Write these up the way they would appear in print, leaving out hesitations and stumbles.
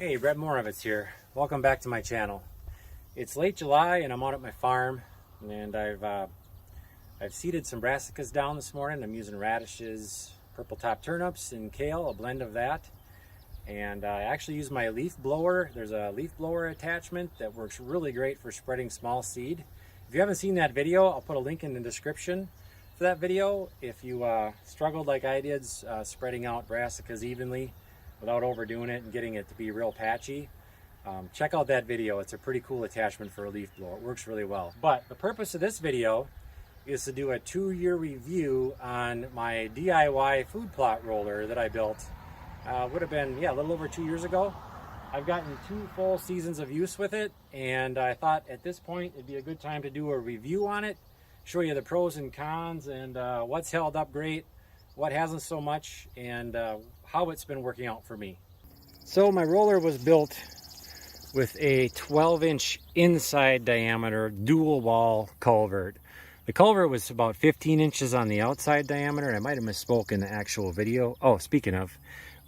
Hey, Brett Moravitz here. Welcome back to my channel. It's late July and I'm out at my farm, and I've seeded some brassicas down this morning. I'm using radishes, purple top turnips, and kale, a blend of that. And I actually use my leaf blower. There's a leaf blower attachment that works really great for spreading small seed. If you haven't seen that video, I'll put a link in the description for that video. If you struggled like I did spreading out brassicas evenly without overdoing it and getting it to be real patchy, check out that video. It's a pretty cool attachment for a leaf blower. It works really well. But the purpose of this video is to do a 2-year review on my DIY food plot roller that I built. Would have been, a little over 2 years ago. I've gotten 2 full seasons of use with it, and I thought at this point it'd be a good time to do a review on it, show you the pros and cons, and what's held up great, what hasn't so much, and how it's been working out for me. So my roller was built with a 12-inch inside diameter dual wall culvert. The culvert was about 15 inches on the outside diameter. I might have misspoke in the actual video. Oh, speaking of,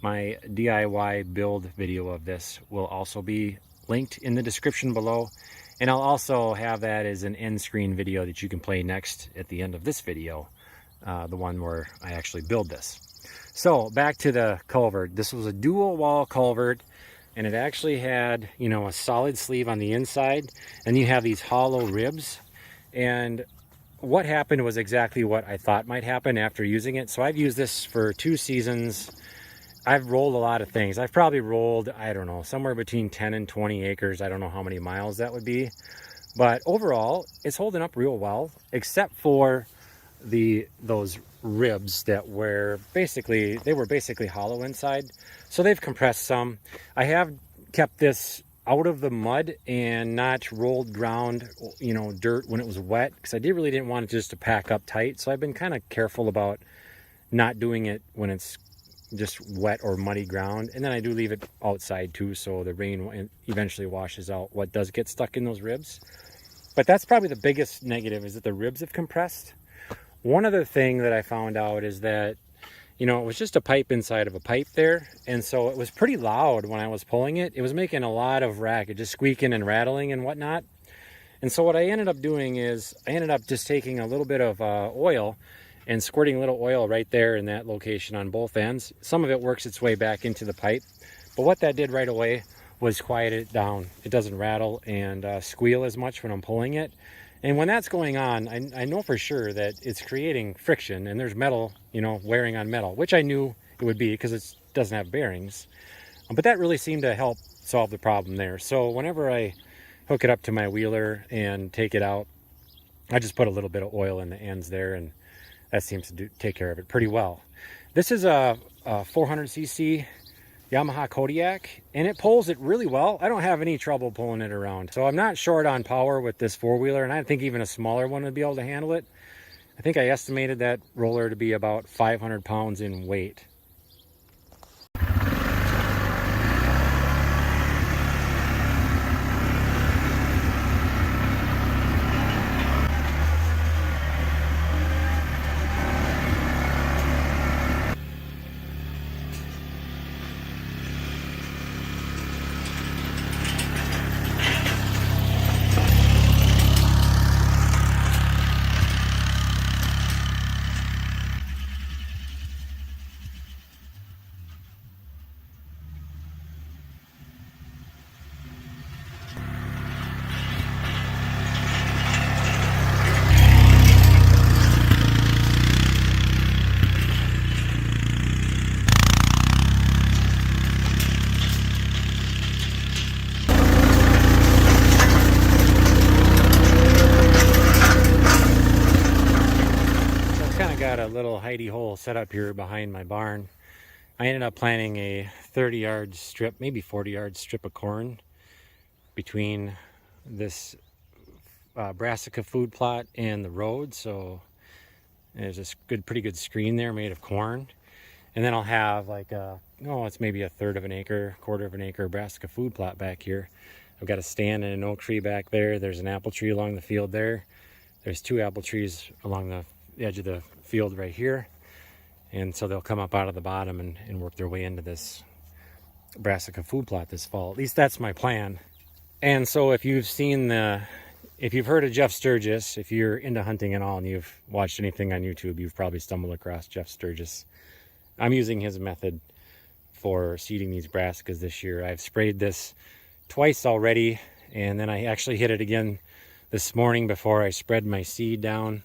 my DIY build video of this will also be linked in the description below. And I'll also have that as an end screen video that you can play next at the end of this video, the one where I actually build this. So back to the culvert. This was a dual wall culvert, and it actually had, a solid sleeve on the inside, and you have these hollow ribs. And what happened was exactly what I thought might happen after using it. So I've used this for 2 seasons. I've rolled a lot of things. I've probably rolled, I don't know, somewhere between 10 and 20 acres. I don't know how many miles that would be. But overall, it's holding up real well, except for those ribs that were basically hollow inside. So they've compressed some. I have kept this out of the mud and not rolled ground, dirt when it was wet, because I really didn't want it just to pack up tight. So I've been kind of careful about not doing it when it's just wet or muddy ground. And then I do leave it outside too, so the rain eventually washes out what does get stuck in those ribs. But that's probably the biggest negative, is that the ribs have compressed. One other thing that I found out is that, it was just a pipe inside of a pipe there. And so it was pretty loud when I was pulling it. It was making a lot of racket, just squeaking and rattling and whatnot. And so what I ended up doing is I ended up just taking a little bit of oil and squirting a little oil right there in that location on both ends. Some of it works its way back into the pipe. But what that did right away was quiet it down. It doesn't rattle and squeal as much when I'm pulling it. And when that's going on, I know for sure that it's creating friction, and there's metal, wearing on metal, which I knew it would be because it doesn't have bearings. But that really seemed to help solve the problem there. So whenever I hook it up to my wheeler and take it out, I just put a little bit of oil in the ends there, and that seems to take care of it pretty well. This is a 400cc Yamaha Kodiak, and it pulls it really well. I don't have any trouble pulling it around. So I'm not short on power with this 4-wheeler, and I think even a smaller one would be able to handle it. I think I estimated that roller to be about 500 pounds in weight. Got a little hidey hole set up here behind my barn. I ended up planting a 30-yard strip, maybe 40-yard strip of corn between this brassica food plot and the road. So there's this pretty good screen there made of corn. And then I'll have like it's maybe a quarter of an acre brassica food plot back here. I've got a stand and an oak tree back there. There's an apple tree along the field there. There's 2 apple trees along the edge of the field right here, and so they'll come up out of the bottom and work their way into this brassica food plot this fall. At least that's my plan. And so if you've heard of Jeff Sturgis, if you're into hunting at all and you've watched anything on YouTube, you've probably stumbled across Jeff Sturgis. I'm using his method for seeding these brassicas this year. I've sprayed this twice already, and then I actually hit it again this morning before I spread my seed down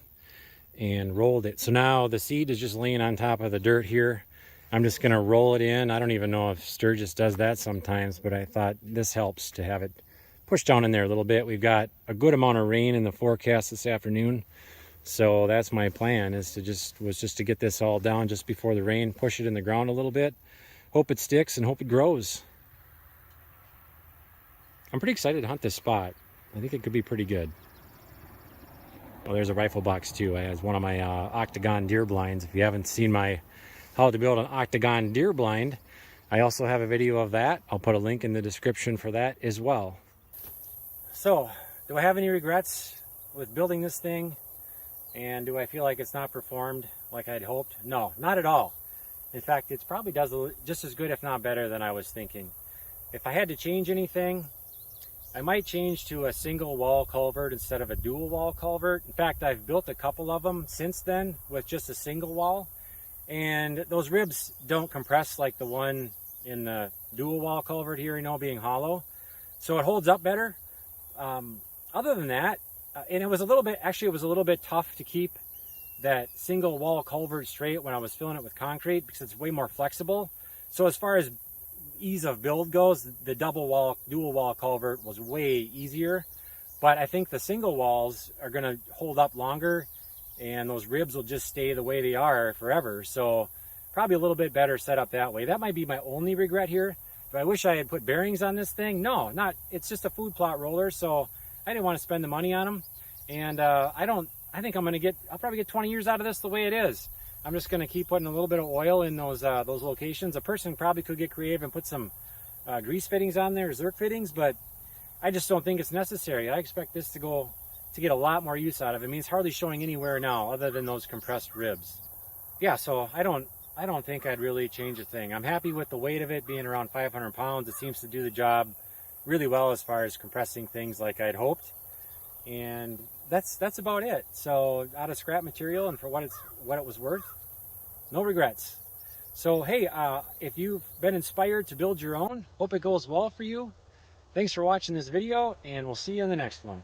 and rolled it. So now the seed is just laying on top of the dirt here. I'm just gonna roll it in. I don't even know if Sturgis does that sometimes, but I thought this helps to have it pushed down in there a little bit. We've got a good amount of rain in the forecast this afternoon. So that's my plan, is just to get this all down just before the rain, push it in the ground a little bit, hope it sticks and hope it grows. I'm pretty excited to hunt this spot. I think it could be pretty good. Oh, there's a rifle box too. I have one of my Octagon deer blinds. If you haven't seen my how to build an Octagon deer blind, I also have a video of that. I'll put a link in the description for that as well. So, do I have any regrets with building this thing? And do I feel like it's not performed like I'd hoped? No, not at all. In fact, it probably does just as good, if not better, than I was thinking. If I had to change anything, I might change to a single wall culvert instead of a dual wall culvert. In fact, I've built a couple of them since then with just a single wall. And those ribs don't compress like the one in the dual wall culvert here, you know, being hollow. So it holds up better. Other than that, and it was a little bit tough to keep that single wall culvert straight when I was filling it with concrete because it's way more flexible. So as far as ease of build goes, the dual wall culvert was way easier. But I think the single walls are going to hold up longer, and those ribs will just stay the way they are forever. So probably a little bit better set up that way. That might be my only regret here. Do I wish I had put bearings on this thing? No, not. It's just a food plot roller, so I didn't want to spend the money on them. And I think I'll probably get 20 years out of this the way it is. I'm just going to keep putting a little bit of oil in those locations. A person probably could get creative and put some grease fittings on there, Zerk fittings, but I just don't think it's necessary. I expect this to get a lot more use out of it. I mean, it's hardly showing anywhere now other than those compressed ribs. Yeah, so I don't think I'd really change a thing. I'm happy with the weight of it being around 500 pounds. It seems to do the job really well as far as compressing things like I'd hoped. And that's about it. So out of scrap material and for what it was worth, no regrets. So hey, if you've been inspired to build your own, hope it goes well for you. Thanks for watching this video, and we'll see you in the next one.